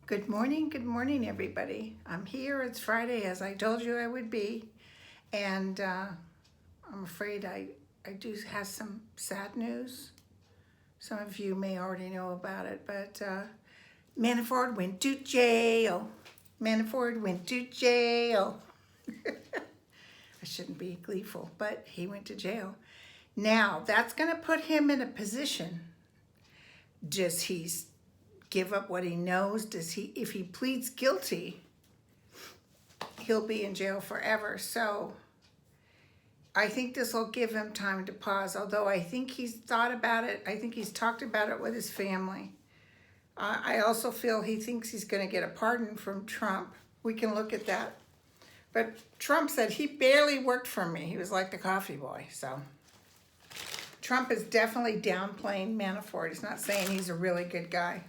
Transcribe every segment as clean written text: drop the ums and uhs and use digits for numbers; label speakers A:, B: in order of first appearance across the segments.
A: Good morning, everybody. I'm here. It's Friday, as I told you I would be, and I'm afraid I do have some sad news. Some of you may already know about it, but Manafort went to jail. Manafort went to jail. I shouldn't be gleeful, but he went to jail. Now, that's going to put him in a position. Does he give up what he knows? If he pleads guilty, he'll be in jail forever. So I think this will give him time to pause, although I think he's thought about it. I think he's talked about it with his family. I also feel he thinks he's going to get a pardon from Trump. We can look at that. But Trump said he barely worked for me. He was like the coffee boy. So Trump is definitely downplaying Manafort. He's not saying he's a really good guy.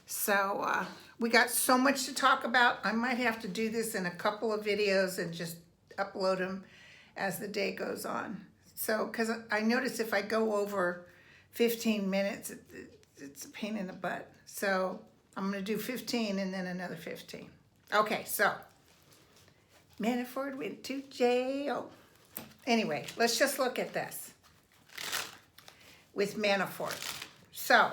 A: So we got so much to talk about. I might have to do this in a couple of videos and just upload them as the day goes on. So, because I notice if I go over 15 minutes, it's a pain in the butt. So I'm going to do 15 and then another 15. Okay, so Manafort went to jail. Anyway, let's just look at this with Manafort. So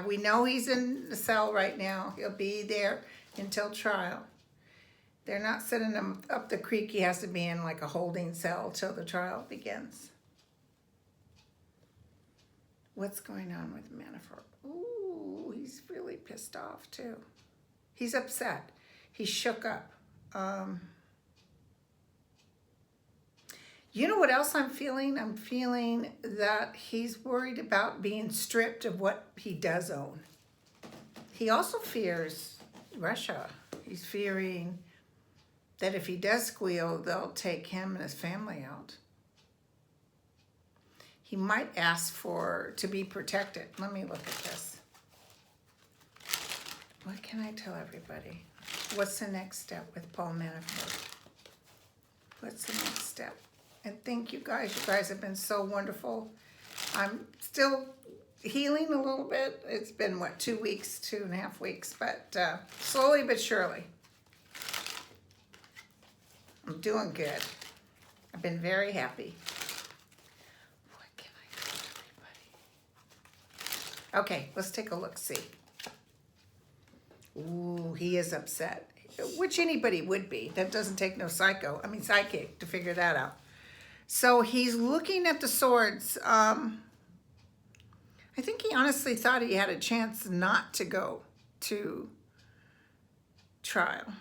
A: we know he's in the cell right now. He'll be there until trial. They're not sending him up the creek. He has to be in like a holding cell till the trial begins. What's going on with Manafort? Ooh, he's really pissed off too. He's upset. He's shook up. You know what else I'm feeling? I'm feeling that he's worried about being stripped of what he does own. He also fears Russia. He's fearing that if he does squeal, they'll take him and his family out. He might ask to be protected. Let me look at this. What can I tell everybody? What's the next step with Paul Manafort? What's the next step? And thank you guys. You guys have been so wonderful. I'm still healing a little bit. It's been, 2 weeks, 2.5 weeks, but slowly but surely. I'm doing good. I've been very happy. What can I tell everybody? Okay, let's take a look-see. Ooh, he is upset, which anybody would be. That doesn't take no psychic to figure that out. So he's looking at the swords. I think he honestly thought he had a chance not to go to trial.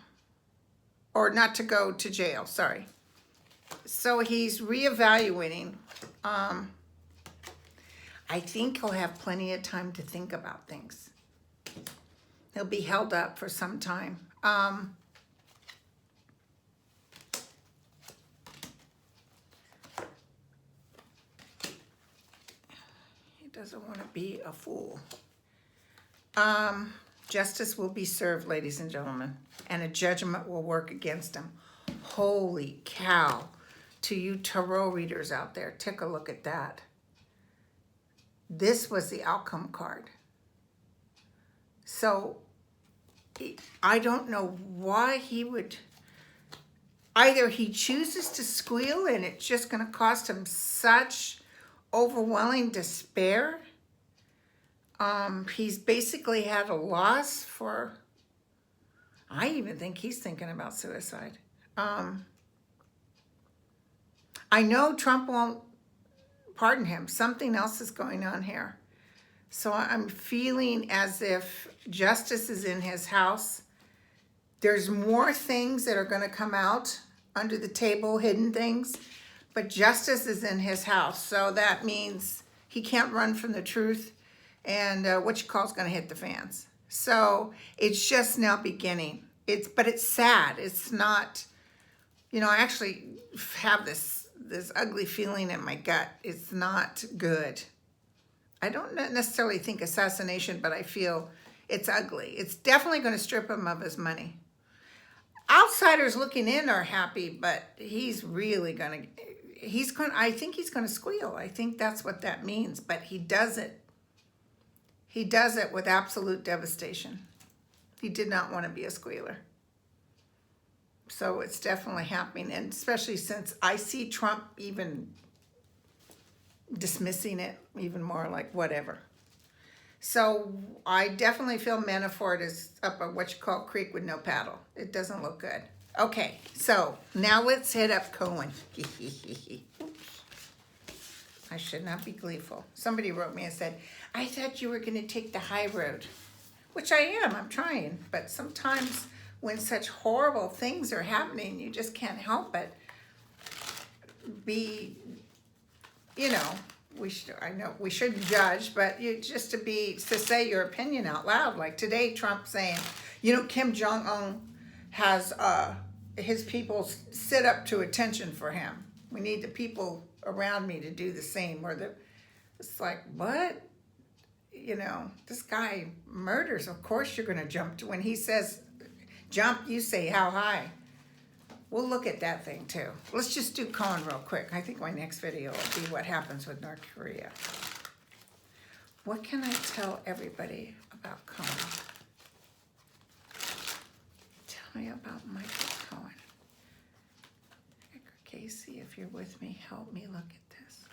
A: Or not to go to jail, sorry. So he's reevaluating. I think he'll have plenty of time to think about things. He'll be held up for some time. Doesn't want to be a fool. Justice will be served, ladies and gentlemen, and a judgment will work against him. Holy cow. To you tarot readers out there, take a look at that. This was the outcome card. So I don't know why he would. Either he chooses to squeal and it's just going to cost him such overwhelming despair. He's basically had a loss for, I even think he's thinking about suicide. I know Trump won't pardon him. Something else is going on here. So I'm feeling as if justice is in his house. There's more things that are going to come out under the table, hidden things. But justice is in his house, so that means he can't run from the truth, and what you call is going to hit the fans. So it's just now beginning. But it's sad. It's not, I actually have this ugly feeling in my gut. It's not good. I don't necessarily think assassination, but I feel it's ugly. It's definitely going to strip him of his money. Outsiders looking in are happy, but he's really going to. I think he's going to squeal. I think that's what that means, but he does it. He does it with absolute devastation. He did not want to be a squealer. So it's definitely happening, and especially since I see Trump even dismissing it even more, like whatever. So I definitely feel Manafort is up a what you call creek with no paddle. It doesn't look good. Okay, so now let's hit up Cohen. I should not be gleeful. Somebody wrote me and said, I thought you were going to take the high road, which I am. I'm trying. But sometimes when such horrible things are happening, you just can't help but be, you know, I know we shouldn't judge, but you just to say your opinion out loud. Like today, Trump saying, you know, Kim Jong-un has his people sit up to attention for him. We need the people around me to do the same. It's like, what? You know, this guy murders. Of course you're going to jump. When he says jump, you say how high. We'll look at that thing too. Let's just do Cohen real quick. I think my next video will be what happens with North Korea. What can I tell everybody about Cohen? Tell me about Michael Cohen. Casey, if you're with me, help me look at this.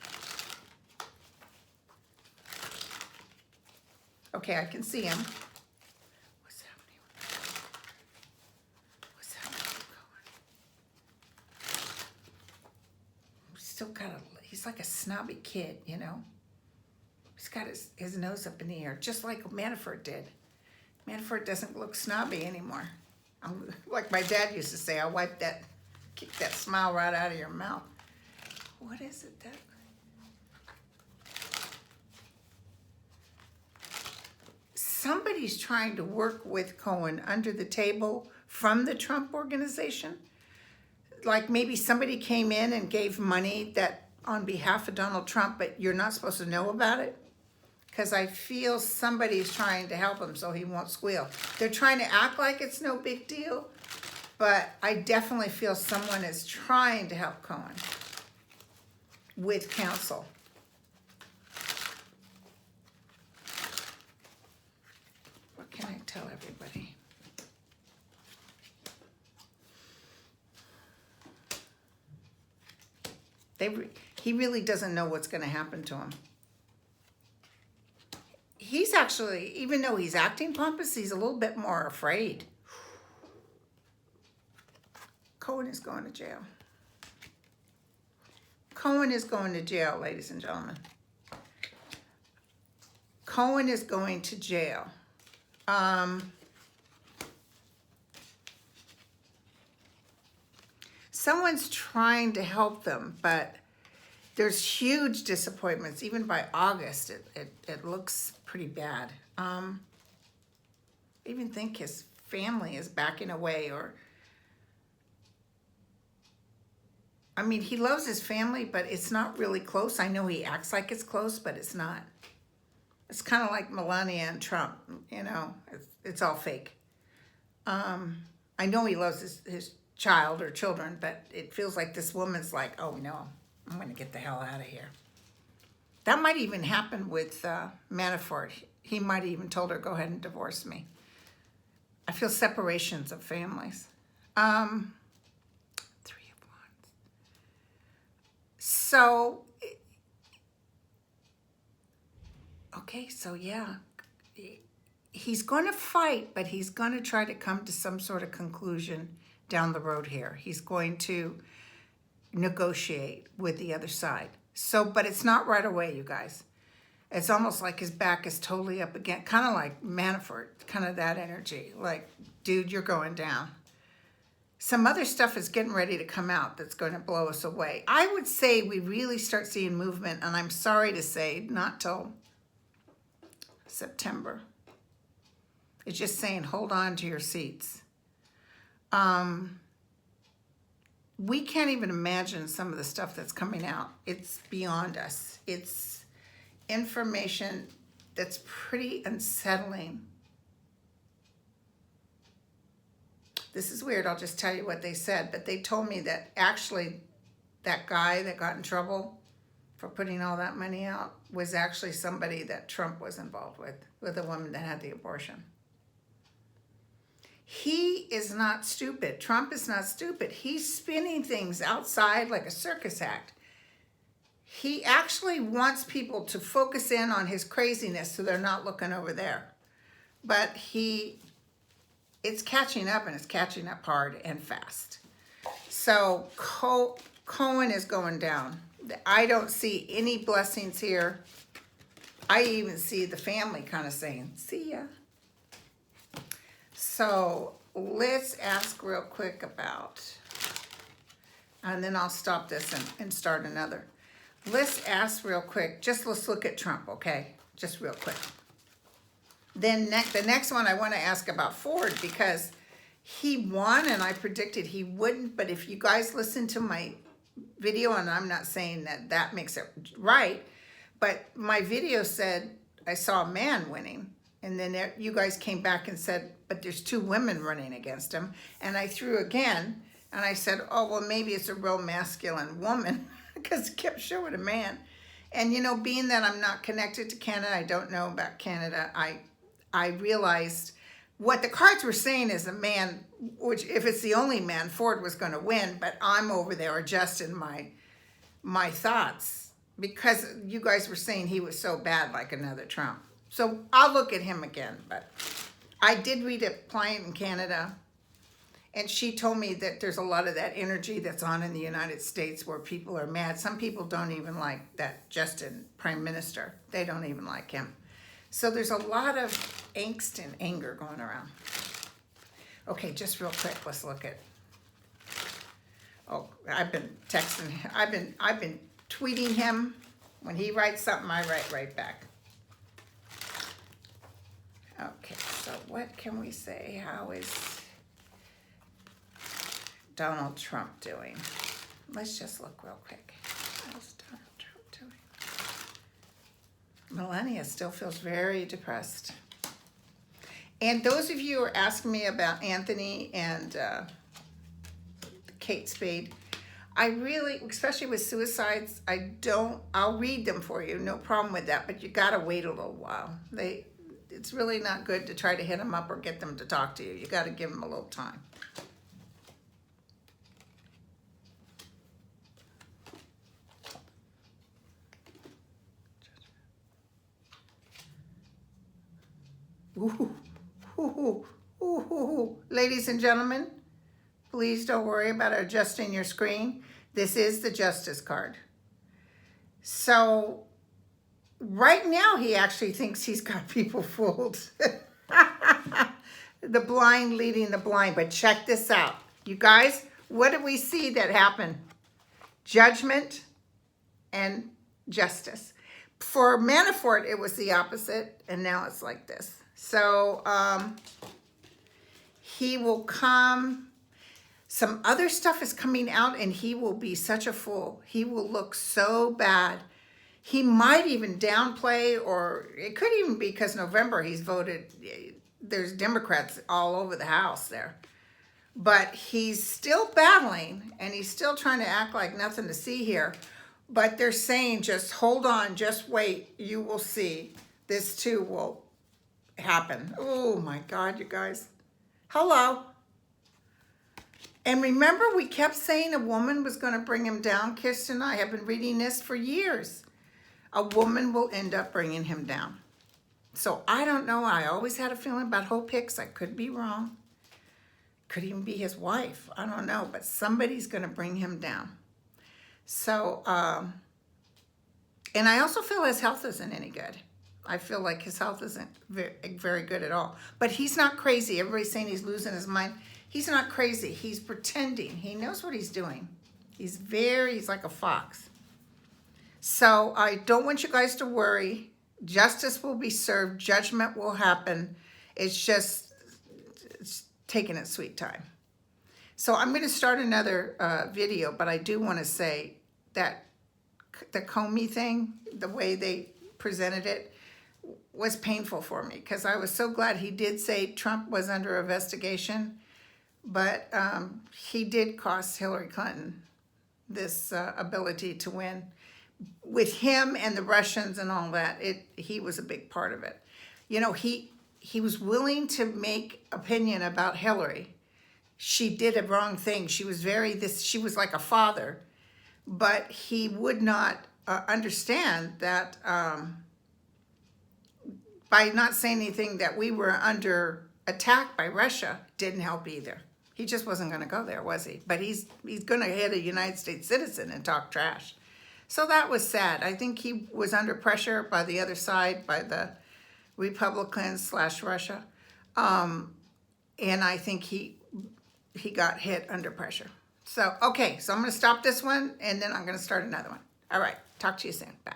A: Okay, I can see him. What's happening with Cohen? What's happening with Cohen? Still he's like a snobby kid, you know? He's got his nose up in the air, just like Manafort did. Manafort doesn't look snobby anymore. Like my dad used to say, I'll kick that smile right out of your mouth. What is it that... Somebody's trying to work with Cohen under the table from the Trump organization. Like maybe somebody came in and gave money that on behalf of Donald Trump, but you're not supposed to know about it. Because I feel somebody's trying to help him so he won't squeal. They're trying to act like it's no big deal, but I definitely feel someone is trying to help Cohen with counsel. What can I tell everybody? He really doesn't know what's going to happen to him. He's actually, even though he's acting pompous, he's a little bit more afraid. Cohen is going to jail. Cohen is going to jail, ladies and gentlemen. Cohen is going to jail. Someone's trying to help them, but there's huge disappointments. Even by August, it looks pretty bad. I even think his family is backing away, or I mean, he loves his family, but it's not really close. I know he acts like it's close, but it's not. It's kind of like Melania and Trump, you know, it's all fake. I know he loves his child or children, but it feels like this woman's like, oh no, I'm going to get the hell out of here. That might even happen with Manafort. He might have even told her, go ahead and divorce me. I feel separations of families. 3 of Wands. So, okay, so yeah. He's going to fight, but he's going to try to come to some sort of conclusion down the road here. He's going to negotiate with the other side. So, but it's not right away, you guys. It's almost like his back is totally up again, kind of like Manafort, kind of that energy. Like, dude, you're going down. Some other stuff is getting ready to come out that's going to blow us away. I would say we really start seeing movement, and I'm sorry to say, not till September. It's just saying, hold on to your seats. We can't even imagine some of the stuff that's coming out. It's beyond us. It's information that's pretty unsettling. This is weird. I'll just tell you what they said, but they told me that actually that guy that got in trouble for putting all that money out was actually somebody that Trump was involved with a woman that had the abortion. He is not stupid. Trump is not stupid. He's spinning things outside like a circus act. He actually wants people to focus in on his craziness so they're not looking over there. But it's catching up, and it's catching up hard and fast. So Cohen is going down. I don't see any blessings here. I even see the family kind of saying, see ya. So let's ask real quick about, and then I'll stop this and start another. Let's ask real quick, let's look at Trump, okay? Just real quick. Then the next one I want to ask about Ford, because he won and I predicted he wouldn't, but if you guys listen to my video, and I'm not saying that makes it right, but my video said I saw a man winning, and then you guys came back and said, but there's 2 women running against him, and I threw again, and I said, oh, well, maybe it's a real masculine woman, because it kept showing a man. And, you know, being that I'm not connected to Canada, I don't know about Canada, I realized what the cards were saying is a man, which if it's the only man, Ford was going to win, but I'm over there adjusting my thoughts because you guys were saying he was so bad like another Trump. So I'll look at him again, but I did read a client in Canada, and she told me that there's a lot of that energy that's on in the United States where people are mad. Some people don't even like that Justin Prime Minister. They don't even like him. So there's a lot of angst and anger going around. Okay, just real quick, let's look at. Oh, I've been texting. I've been tweeting him. When he writes something, I write right back. Okay, so what can we say? How is Donald Trump doing? Let's just look real quick. How's Donald Trump doing? Melania still feels very depressed. And those of you who are asking me about Anthony and Kate Spade, I really, especially with suicides, I'll read them for you, no problem with that, but you gotta wait a little while. It's really not good to try to hit them up or get them to talk to you. You gotta give them a little time. Ooh, ooh, ooh, ooh. Ladies and gentlemen, please don't worry about adjusting your screen. This is the Justice card. So right now he actually thinks he's got people fooled. The blind leading the blind. But check this out. You guys, what did we see that happened? Judgment and justice. For Manafort, it was the opposite, and now it's like this. So he will come. Some other stuff is coming out, and he will be such a fool. He will look so bad. He might even downplay, or it could even be because November he's voted. There's Democrats all over the house there. But he's still battling, and he's still trying to act like nothing to see here. But they're saying, just hold on, just wait. You will see. This too will happen. Oh my God, you guys. Hello. And remember, we kept saying a woman was going to bring him down. Kirsten and I have been reading this for years. A woman will end up bringing him down. So I don't know. I always had a feeling about Hope Hicks. I could be wrong. Could even be his wife. I don't know. But somebody's going to bring him down. So, and I also feel his health isn't any good. I feel like his health isn't very good at all. But he's not crazy. Everybody's saying he's losing his mind. He's not crazy. He's pretending. He knows what he's doing. He's like a fox. So I don't want you guys to worry. Justice will be served. Judgment will happen. It's taking its sweet time. So I'm going to start another video, but I do want to say that the Comey thing, the way they presented it, was painful for me because I was so glad he did say Trump was under investigation, but he did cost Hillary Clinton this ability to win. With him and the Russians and all that, he was a big part of it. You know, he he was willing to make opinion about Hillary. She did a wrong thing. She was she was like a father, but he would not understand that by not saying anything that we were under attack by Russia didn't help either. He just wasn't going to go there, was he? But he's going to hit a United States citizen and talk trash. So that was sad. I think he was under pressure by the other side, by the Republicans / Russia. And I think he got hit under pressure. So, okay, so I'm going to stop this one, and then I'm going to start another one. All right, talk to you soon. Bye.